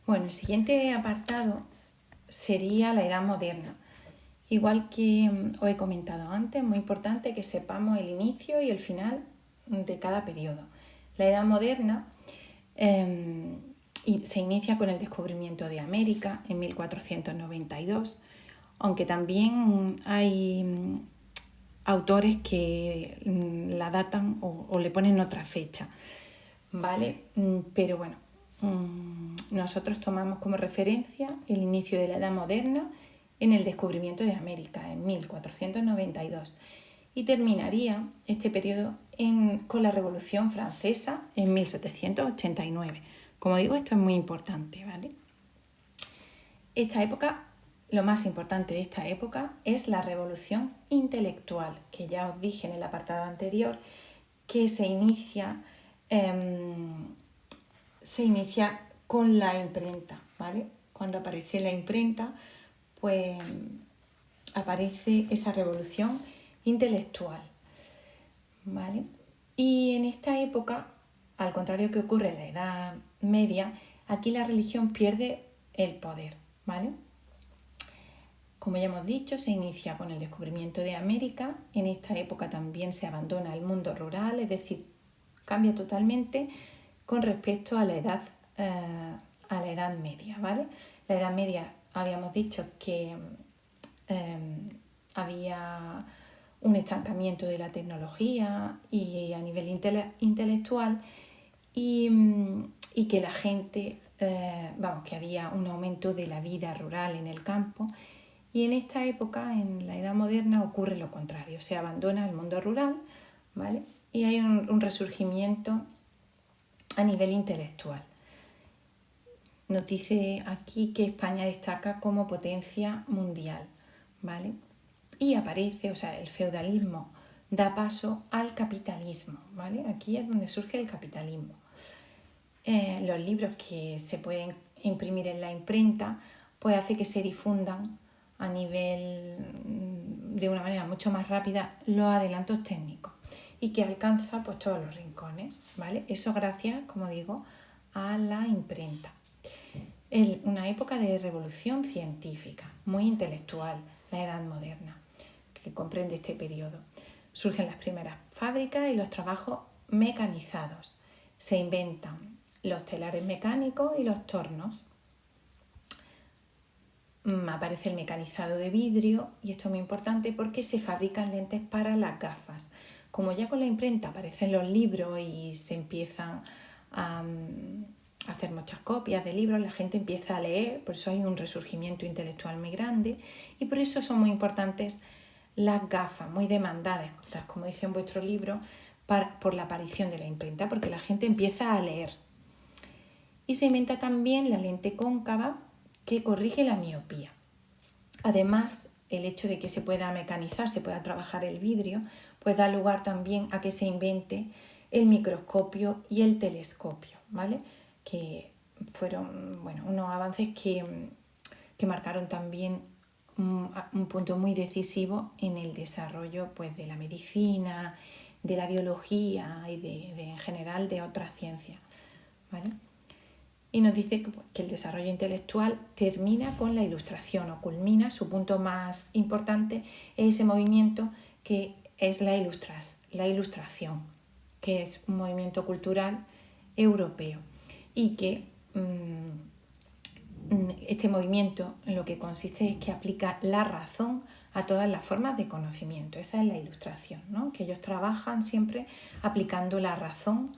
Bueno, el siguiente apartado sería la Edad Moderna. Igual que os he comentado antes, es muy importante que sepamos el inicio y el final de cada periodo. La Edad Moderna se inicia con el descubrimiento de América en 1492, aunque también hay autores que la datan o le ponen otra fecha, ¿vale? Pero bueno, nosotros tomamos como referencia el inicio de la Edad Moderna en el descubrimiento de América en 1492 y terminaría este periodo con la Revolución Francesa en 1789. Como digo, esto es muy importante, ¿vale? Esta época, lo más importante de esta época es la revolución intelectual, que ya os dije en el apartado anterior, que se inicia con la imprenta, ¿vale? Cuando aparece la imprenta, pues aparece esa revolución intelectual, ¿vale? Y en esta época, al contrario que ocurre en la Edad Media, aquí la religión pierde el poder, ¿vale? Como ya hemos dicho, se inicia con el descubrimiento de América. En esta época también se abandona el mundo rural, es decir, cambia totalmente con respecto a la Edad Media, ¿vale? La Edad Media habíamos dicho que había un estancamiento de la tecnología y a nivel intelectual y que la gente, que había un aumento de la vida rural en el campo. Y en esta época, en la Edad Moderna, ocurre lo contrario, se abandona el mundo rural, ¿vale? Y hay un resurgimiento a nivel intelectual. Nos dice aquí que España destaca como potencia mundial, ¿vale? Y aparece, el feudalismo da paso al capitalismo, ¿vale? Aquí es donde surge el capitalismo. Los libros que se pueden imprimir en la imprenta, pues hace que se difundan a nivel de una manera mucho más rápida los adelantos técnicos y que alcanza pues todos los rincones, ¿vale? Eso gracias, como digo, a la imprenta. Es una época de revolución científica, muy intelectual, la Edad Moderna, que comprende este periodo. Surgen las primeras fábricas y los trabajos mecanizados. Se inventan los telares mecánicos y los tornos. Aparece el mecanizado de vidrio y esto es muy importante porque se fabrican lentes para las gafas. Como ya con la imprenta aparecen los libros y se empiezan a hacer muchas copias de libros, la gente empieza a leer, por eso hay un resurgimiento intelectual muy grande y por eso son muy importantes las gafas, muy demandadas, como dice en vuestro libro, por la aparición de la imprenta, porque la gente empieza a leer. Y se inventa también la lente cóncava que corrige la miopía. Además, el hecho de que se pueda mecanizar, se pueda trabajar el vidrio, pues da lugar también a que se invente el microscopio y el telescopio, ¿vale? Que fueron unos avances que marcaron también un punto muy decisivo en el desarrollo pues, de la medicina, de la biología y en general de otras ciencias, ¿vale? Y nos dice que el desarrollo intelectual termina con la ilustración o culmina, su punto más importante es ese movimiento que es la ilustración, que es un movimiento cultural europeo y que este movimiento en lo que consiste es que aplica la razón a todas las formas de conocimiento. Esa es la ilustración, ¿no? Que ellos trabajan siempre aplicando la razón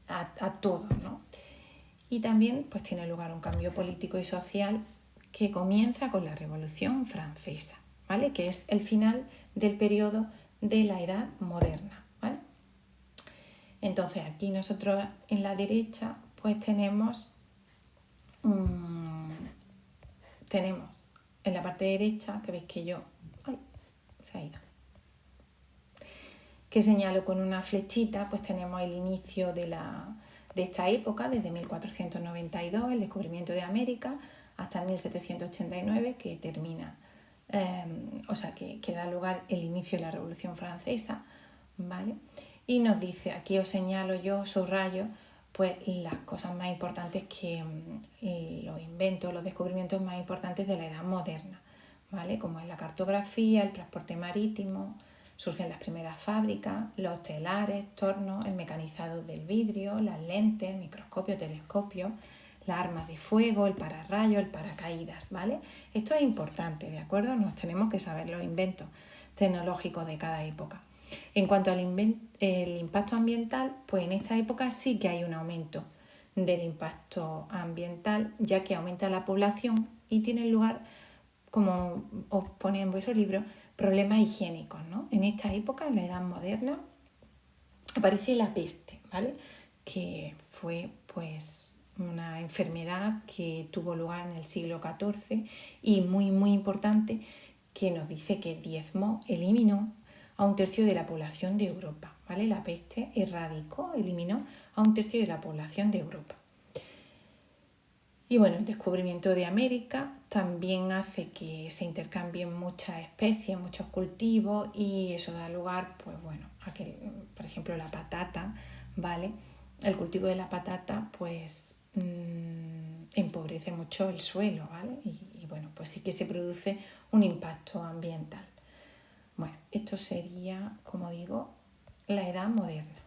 a todo, ¿no? Y también pues, tiene lugar un cambio político y social que comienza con la Revolución Francesa, ¿vale? Que es el final del periodo de la Edad Moderna, ¿vale? Entonces aquí nosotros en la derecha pues tenemos en la parte derecha, que veis que se ha ido, que señalo con una flechita, pues tenemos el inicio de esta época, desde 1492, el descubrimiento de América, hasta 1789, que termina, que da lugar el inicio de la Revolución Francesa, ¿vale? Y nos dice, aquí os señalo yo, subrayo, pues las cosas más importantes los inventos, los descubrimientos más importantes de la edad moderna, ¿vale? Como es la cartografía, el transporte marítimo, surgen las primeras fábricas, los telares, tornos, el mecanizado del vidrio, las lentes, el microscopio, telescopio, las armas de fuego, el pararrayos, el paracaídas, ¿vale? Esto es importante, ¿de acuerdo? Nos tenemos que saber los inventos tecnológicos de cada época. En cuanto al el impacto ambiental, pues en esta época sí que hay un aumento del impacto ambiental, ya que aumenta la población y tienen lugar, como os pone en vuestro libro, problemas higiénicos, ¿no? En esta época, en la Edad Moderna, aparece la peste, ¿vale? Que fue pues una enfermedad que tuvo lugar en el siglo XIV y muy importante, que nos dice que diezmó, eliminó a un tercio de la población de Europa, ¿vale? La peste eliminó a un tercio de la población de Europa. Y bueno, el descubrimiento de América también hace que se intercambien muchas especies, muchos cultivos, y eso da lugar, pues bueno, a que, por ejemplo, la patata, ¿vale? El cultivo de la patata, pues empobrece mucho el suelo, ¿vale? Y bueno, pues sí que se produce un impacto ambiental. Bueno, esto sería, como digo, la edad moderna.